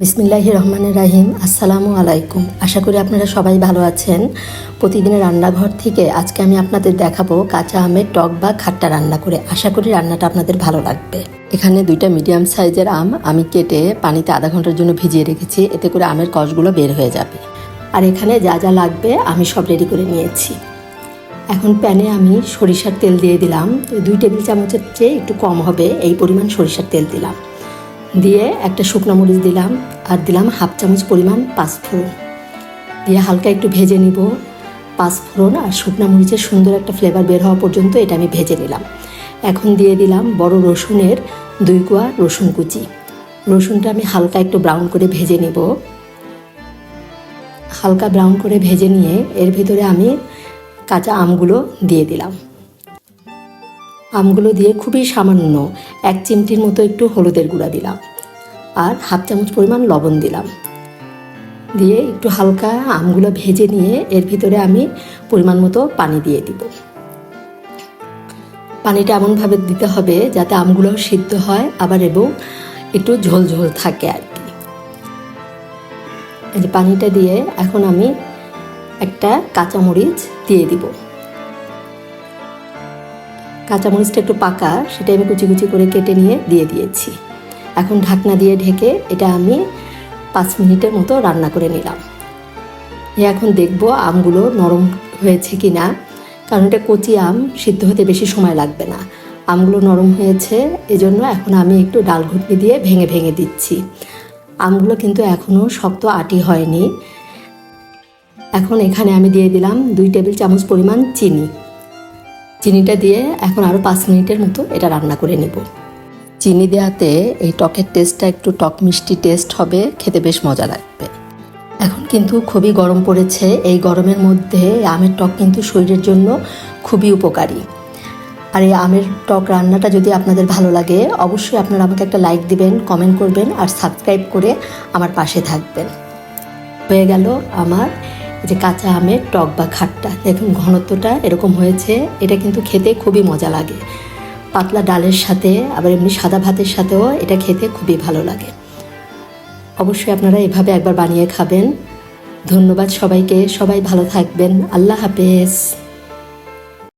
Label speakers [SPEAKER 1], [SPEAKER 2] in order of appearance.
[SPEAKER 1] বিসমিল্লাহির রহমানির রাহিম। আসসালামু আলাইকুম। আশা করি আপনারা সবাই ভালো আছেন। প্রতিদিনের রান্নাঘর থেকে আজকে আমি আপনাদের দেখাবো কাঁচা আমের টক বা খাট্টা রান্না করে। আশা করি রান্নাটা আপনাদের ভালো লাগবে। এখানে 2টা মিডিয়াম সাইজের আম আমি কেটে পানিতে আধা ঘন্টার জন্য ভিজিয়ে রেখেছি, এতে করে আমের কষগুলো বের হয়ে যাবে। আর এখানে যা যা লাগবে আমি সব রেডি করে নিয়েছি। এখন প্যানে আমি সরিষার তেল দিয়ে দিলাম। 2 টেবিল চামচের চেয়ে একটু কম হবে এই পরিমাণ সরিষার তেল দিলাম। দিয়ে একটা শুকনো মরিচ দিলাম আর দিলাম হাফ চামচ পরিমাণ পাঁচফোড়ন দিয়ে হালকা একটু ভেজে নিব। পাঁচফোড়ন আর শুকনো মরিচের সুন্দর একটা ফ্লেভার বের হওয়া পর্যন্ত এটা আমি ভেজে নিলাম। এখন দিয়ে দিলাম বড় রসুনের 2 কোয়া রসুন কুচি। রসুনটা আমি হালকা একটু ব্রাউন করে ভেজে নিব। হালকা ব্রাউন করে ভেজে নিয়ে এর ভিতরে আমি কাঁচা আমগুলো দিয়ে দিলাম। আমগুলো দিয়ে খুবই সামান্য 1 চিমটির মতো একটু হলুদের গুঁড়া দিলাম আর হাফ চামচ পরিমাণ লবণ দিলাম। দিয়ে একটু হালকা আমগুলো ভেজে নিয়ে এর ভিতরে আমি পরিমাণ মতো পানি দিয়ে দিব। পানিটা এমনভাবে দিতে হবে যাতে আমগুলো সিদ্ধ হয় আবার এবং একটু ঝোল ঝোল থাকে আর কি। এই যে পানিটা দিয়ে এখন আমি একটা কাঁচামরিচ দিয়ে দিব। কাঁচামরিচটা একটু পাকা, সেটা আমি কুচি কুচি করে কেটে নিয়ে দিয়ে দিয়েছি। এখন ঢাকনা দিয়ে ঢেকে এটা আমি 5 মিনিটের মতো রান্না করে নিলাম। এখন দেখব আমগুলো নরম হয়েছে কি না, কারণ এটা কচি আম, সিদ্ধ হতে বেশি সময় লাগবে না। আমগুলো নরম হয়েছে, এজন্য এখন আমি একটু ডাল ঘুটনি দিয়ে ভেঙে ভেঙে দিচ্ছি। আমগুলো কিন্তু এখনও শক্ত আটি হয়নি। এখন এখানে আমি দিয়ে দিলাম 2 টেবিল চামচ পরিমাণ চিনি। চিনিটা দিয়ে এখন আরও 5 মিনিটের মতো এটা রান্না করে নেব। চিনি দেওয়াতে এই টকের টেস্টটা একটু টক মিষ্টি টেস্ট হবে, খেতে বেশ মজা লাগবে। এখন কিন্তু খুবই গরম পড়েছে, এই গরমের মধ্যে আমের টক কিন্তু শরীরের জন্য খুবই উপকারী। আর এই আমের টক রান্নাটা যদি আপনাদের ভালো লাগে অবশ্যই আপনারা আমাকে একটা লাইক দিবেন, কমেন্ট করবেন আর সাবস্ক্রাইব করে আমার পাশে থাকবেন। হয়ে গেল আমার যে কাঁচা আমের টক বা খাট্টা। দেখুন ঘনত্বটা এরকম হয়েছে। এটা কিন্তু খেতে খুবই মজা লাগে। পাতলা ডালের সাথে আবার এমনি সাদা ভাতের সাথেও এটা খেতে খুবই ভালো লাগে। অবশ্যই আপনারা এভাবে একবার বানিয়ে খাবেন। ধন্যবাদ সবাইকে, সবাই ভালো থাকবেন। আল্লাহ হাফেজ।